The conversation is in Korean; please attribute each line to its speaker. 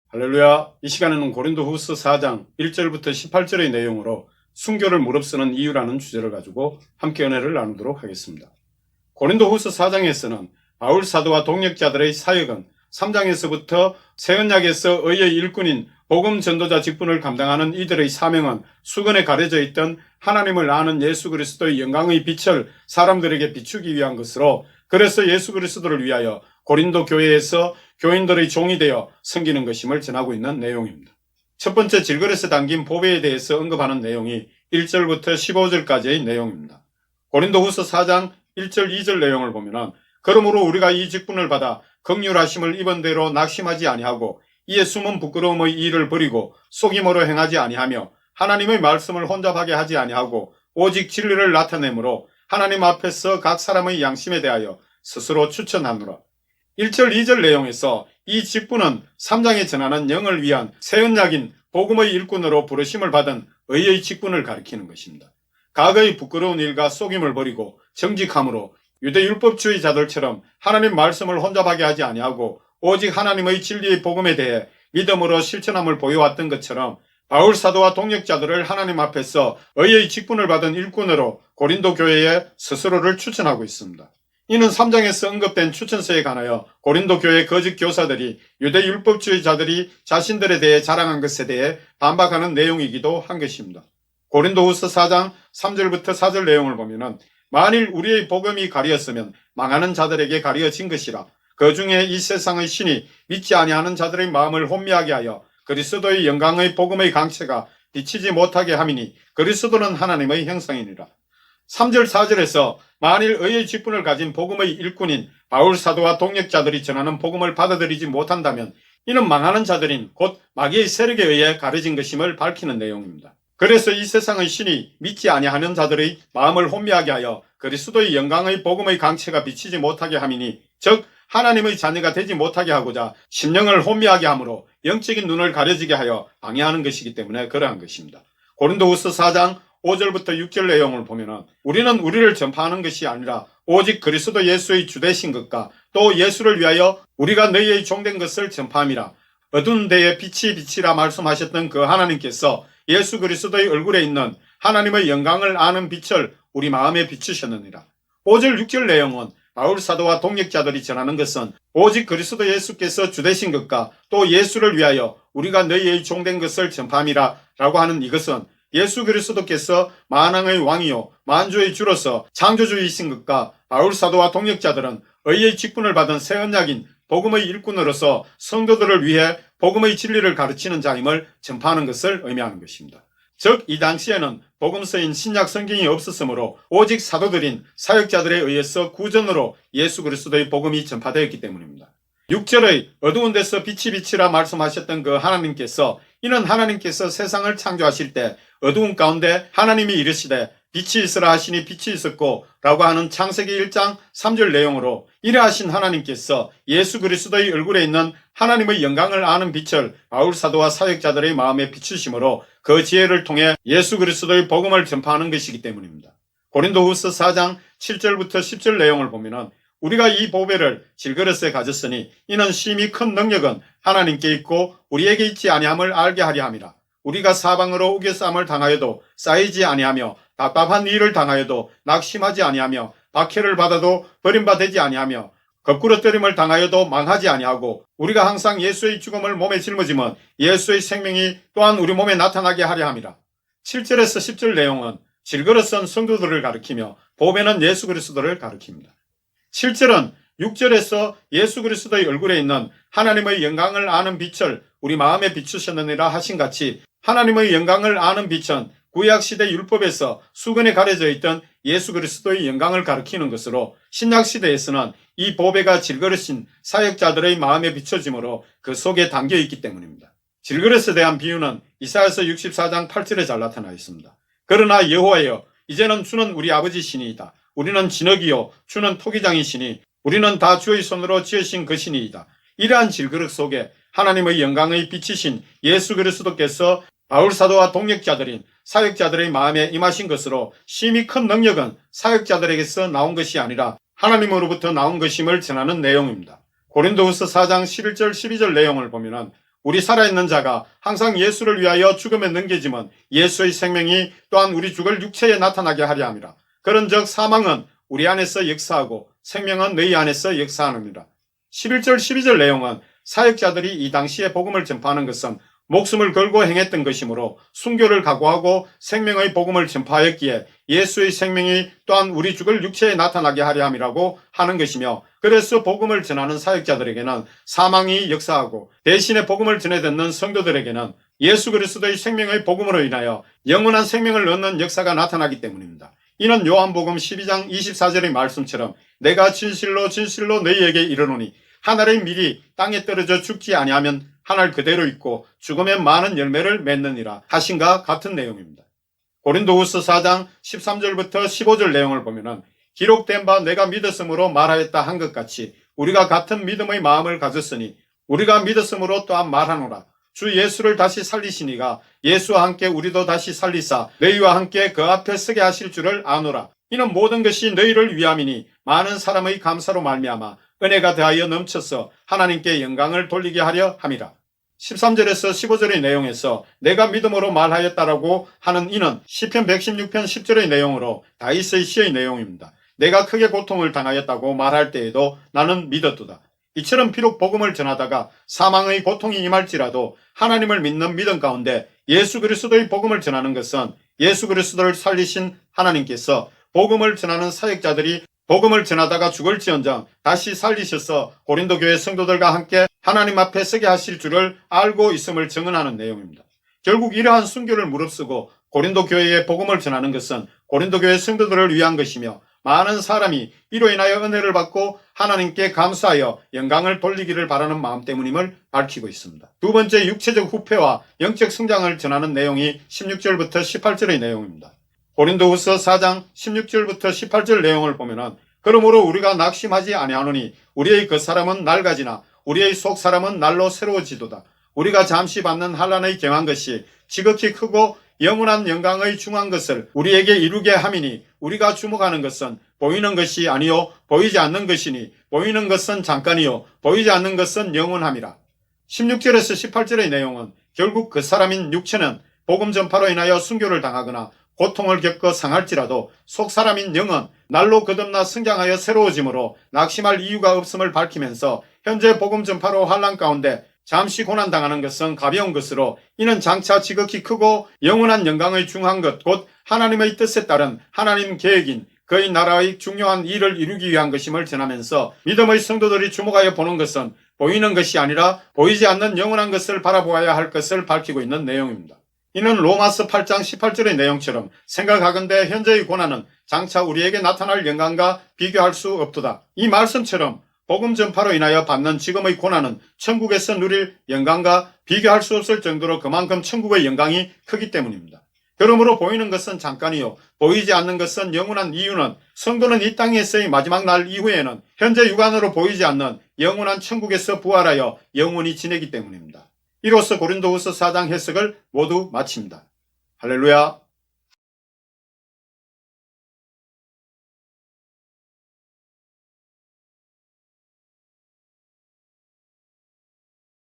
Speaker 1: 할렐루야. 이 시간에는 고린도후서 4장 1절부터 18절의 내용으로 순교를 무릅쓰는 이유라는 주제를 가지고 함께 은혜를 나누도록 하겠습니다. 고린도후서 4장에서는 바울 사도와 동역자들의 사역은 3장에서부터 새언약에서 의의 일꾼인 복음 전도자 직분을 감당하는 이들의 사명은 수건에 가려져 있던 하나님을 아는 예수 그리스도의 영광의 빛을 사람들에게 비추기 위한 것으로, 그래서 예수 그리스도를 위하여 고린도 교회에서 교인들의 종이 되어 섬기는 것임을 전하고 있는 내용입니다. 첫 번째 질그릇에 담긴 보배에 대해서 언급하는 내용이 1절부터 15절까지의 내용입니다. 고린도후서 4장 1절 2절 내용을 보면, 그러므로 우리가 이 직분을 받아 긍휼하심을 입은 대로 낙심하지 아니하고 이에 숨은 부끄러움의 일을 버리고 속임으로 행하지 아니하며 하나님의 말씀을 혼잡하게 하지 아니하고 오직 진리를 나타내므로 하나님 앞에서 각 사람의 양심에 대하여 스스로 추천하노라. 1절 2절 내용에서 이 직분은 3장에 전하는 영을 위한 새언약인 복음의 일꾼으로 부르심을 받은 의의 직분을 가리키는 것입니다. 과거의 부끄러운 일과 속임을 버리고 정직함으로 유대율법주의자들처럼 하나님 말씀을 혼잡하게 하지 아니하고 오직 하나님의 진리의 복음에 대해 믿음으로 실천함을 보여왔던 것처럼 바울 사도와 동역자들을 하나님 앞에서 의의 직분을 받은 일꾼으로 고린도 교회에 스스로를 추천하고 있습니다. 이는 3장에서 언급된 추천서에 관하여 고린도 교회 거짓 교사들이 유대율법주의자들이 자신들에 대해 자랑한 것에 대해 반박하는 내용이기도 한 것입니다. 고린도후서 4장 3절부터 4절 내용을 보면, 만일 우리의 복음이 가리었으면 망하는 자들에게 가리어진 것이라. 그 중에 이 세상의 신이 믿지 아니하는 자들의 마음을 혼미하게 하여 그리스도의 영광의 복음의 강체가 비치지 못하게 함이니 그리스도는 하나님의 형상이니라. 3절 4절에서 만일 의의 직분을 가진 복음의 일꾼인 바울 사도와 동역자들이 전하는 복음을 받아들이지 못한다면 이는 망하는 자들인 곧 마귀의 세력에 의해 가려진 것임을 밝히는 내용입니다. 그래서 이 세상의 신이 믿지 아니하는 자들의 마음을 혼미하게 하여 그리스도의 영광의 복음의 강체가 비치지 못하게 함이니, 즉 하나님의 자녀가 되지 못하게 하고자 심령을 혼미하게 함으로 영적인 눈을 가려지게 하여 방해하는 것이기 때문에 그러한 것입니다. 고린도후서 4장 5절부터 6절 내용을 보면, 우리는 우리를 전파하는 것이 아니라 오직 그리스도 예수의 주되신 것과 또 예수를 위하여 우리가 너희의 종된 것을 전파함이라. 어두운 데에 빛이 비치라 말씀하셨던 그 하나님께서 예수 그리스도의 얼굴에 있는 하나님의 영광을 아는 빛을 우리 마음에 비추셨느니라. 5절 6절 내용은 바울 사도와 동역자들이 전하는 것은 오직 그리스도 예수께서 주되신 것과 또 예수를 위하여 우리가 너희의 종된 것을 전파함이라 라고 하는 이것은 예수 그리스도께서 만왕의 왕이요 만주의 주로서 창조주이신 것과 바울 사도와 동역자들은 의의 직분을 받은 새언약인 복음의 일꾼으로서 성도들을 위해 복음의 진리를 가르치는 자임을 전파하는 것을 의미하는 것입니다. 즉 이 당시에는 복음서인 신약 성경이 없었으므로 오직 사도들인 사역자들에 의해서 구전으로 예수 그리스도의 복음이 전파되었기 때문입니다. 6절의 어두운 데서 빛이 비치라 말씀하셨던 그 하나님께서, 이는 하나님께서 세상을 창조하실 때 어두운 가운데 하나님이 이르시되 빛이 있으라 하시니 빛이 있었고 라고 하는 창세기 1장 3절 내용으로, 이러하신 하나님께서 예수 그리스도의 얼굴에 있는 하나님의 영광을 아는 빛을 바울 사도와 사역자들의 마음에 비추심으로 그 지혜를 통해 예수 그리스도의 복음을 전파하는 것이기 때문입니다. 고린도후서 4장 7절부터 10절 내용을 보면, 우리가 이 보배를 질그릇에 가졌으니 이는 심히 큰 능력은 하나님께 있고 우리에게 있지 아니함을 알게 하려 함이라. 우리가 사방으로 우겨쌈을 당하여도 쌓이지 아니하며 답답한 일을 당하여도 낙심하지 아니하며 박해를 받아도 버림받지 아니하며 거꾸러뜨림을 당하여도 망하지 아니하고 우리가 항상 예수의 죽음을 몸에 짊어지면 예수의 생명이 또한 우리 몸에 나타나게 하려 함이라. 7절에서 10절 내용은 질그릇은 성도들을 가리키며 보배는 예수 그리스도를 가리킵니다. 7절은 6절에서 예수 그리스도의 얼굴에 있는 하나님의 영광을 아는 빛을 우리 마음에 비추셨느니라 하신 같이, 하나님의 영광을 아는 빛은 구약시대 율법에서 수건에 가려져 있던 예수 그리스도의 영광을 가리키는 것으로, 신약시대에서는 이 보배가 질그릇인 사역자들의 마음에 비춰짐으로 그 속에 담겨 있기 때문입니다. 질그릇에 대한 비유는 이사야서 64장 8절에 잘 나타나 있습니다. 그러나 여호와여, 이제는 주는 우리 아버지시니이다. 우리는 진흙이요 주는 토기장이시니 우리는 다 주의 손으로 지으신 것이니이다. 이러한 질그릇 속에 하나님의 영광의 빛이신 예수 그리스도께서 바울 사도와 동역자들인 사역자들의 마음에 임하신 것으로, 심히 큰 능력은 사역자들에게서 나온 것이 아니라 하나님으로부터 나온 것임을 전하는 내용입니다. 고린도후서 4장 11절 12절 내용을 보면, 우리 살아있는 자가 항상 예수를 위하여 죽음에 넘겨짐은 예수의 생명이 또한 우리 죽을 육체에 나타나게 하려 함이라. 그런즉 사망은 우리 안에서 역사하고 생명은 너희 안에서 역사하느니라. 11절 12절 내용은 사역자들이 이 당시에 복음을 전파하는 것은 목숨을 걸고 행했던 것이므로 순교를 각오하고 생명의 복음을 전파하였기에 예수의 생명이 또한 우리 죽을 육체에 나타나게 하려 함이라고 하는 것이며, 그래서 복음을 전하는 사역자들에게는 사망이 역사하고 대신에 복음을 전해 듣는 성도들에게는 예수 그리스도의 생명의 복음으로 인하여 영원한 생명을 얻는 역사가 나타나기 때문입니다. 이는 요한복음 12장 24절의 말씀처럼 내가 진실로 진실로 너희에게 이르노니 하늘의 밀이 땅에 떨어져 죽지 아니하면 하늘 그대로 있고 죽으면 많은 열매를 맺느니라 하신가 같은 내용입니다. 고린도후서 4장 13절부터 15절 내용을 보면은 기록된 바 내가 믿었으므로 말하였다 한 것 같이 우리가 같은 믿음의 마음을 가졌으니 우리가 믿었으므로 또한 말하노라. 주 예수를 다시 살리시니가 예수와 함께 우리도 다시 살리사 너희와 함께 그 앞에 서게 하실 줄을 아노라. 이는 모든 것이 너희를 위함이니 많은 사람의 감사로 말미암아 은혜가 더하여 넘쳐서 하나님께 영광을 돌리게 하려 함이라. 13절에서 15절의 내용에서 내가 믿음으로 말하였다라고 하는 이는 시편 116편 10절의 내용으로 다윗의 시의 내용입니다. 내가 크게 고통을 당하였다고 말할 때에도 나는 믿었도다. 이처럼 비록 복음을 전하다가 사망의 고통이 임할지라도 하나님을 믿는 믿음 가운데 예수 그리스도의 복음을 전하는 것은 예수 그리스도를 살리신 하나님께서 복음을 전하는 사역자들이 복음을 전하다가 죽을지언정 다시 살리셔서 고린도 교회 성도들과 함께 하나님 앞에 서게 하실 줄을 알고 있음을 증언하는 내용입니다. 결국 이러한 순교를 무릅쓰고 고린도 교회에 복음을 전하는 것은 고린도 교회 성도들을 위한 것이며 많은 사람이 이로 인하여 은혜를 받고 하나님께 감사하여 영광을 돌리기를 바라는 마음 때문임을 밝히고 있습니다. 두 번째, 육체적 후패와 영적 성장을 전하는 내용이 16절부터 18절의 내용입니다. 고린도후서 4장 16절부터 18절 내용을 보면은 그러므로 우리가 낙심하지 아니하노니 우리의 겉사람은 낡아지나 우리의 속사람은 날로 새로워지도다. 우리가 잠시 받는 환난의 경한 것이 지극히 크고 영원한 영광의 중한 것을 우리에게 이루게 함이니 우리가 주목하는 것은 보이는 것이 아니요 보이지 않는 것이니 보이는 것은 잠깐이요 보이지 않는 것은 영원함이라. 16절에서 18절의 내용은 결국 그 사람인 육체는 복음 전파로 인하여 순교를 당하거나 고통을 겪어 상할지라도 속사람인 영은 날로 거듭나 성장하여 새로워지므로 낙심할 이유가 없음을 밝히면서 현재 복음 전파로 환난 가운데 잠시 고난당하는 것은 가벼운 것으로 이는 장차 지극히 크고 영원한 영광의 중한 것 곧 하나님의 뜻에 따른 하나님 계획인 그의 나라의 중요한 일을 이루기 위한 것임을 전하면서 믿음의 성도들이 주목하여 보는 것은 보이는 것이 아니라 보이지 않는 영원한 것을 바라보아야 할 것을 밝히고 있는 내용입니다. 이는 로마서 8장 18절의 내용처럼 생각하건대 현재의 고난은 장차 우리에게 나타날 영광과 비교할 수 없도다. 이 말씀처럼 복음 전파로 인하여 받는 지금의 고난은 천국에서 누릴 영광과 비교할 수 없을 정도로 그만큼 천국의 영광이 크기 때문입니다. 그러므로 보이는 것은 잠깐이요 보이지 않는 것은 영원한 이유는 성도는 이 땅에서의 마지막 날 이후에는 현재 육안으로 보이지 않는 영원한 천국에서 부활하여 영원히 지내기 때문입니다. 이로써 고린도후서 4장 해석을 모두 마칩니다. 할렐루야.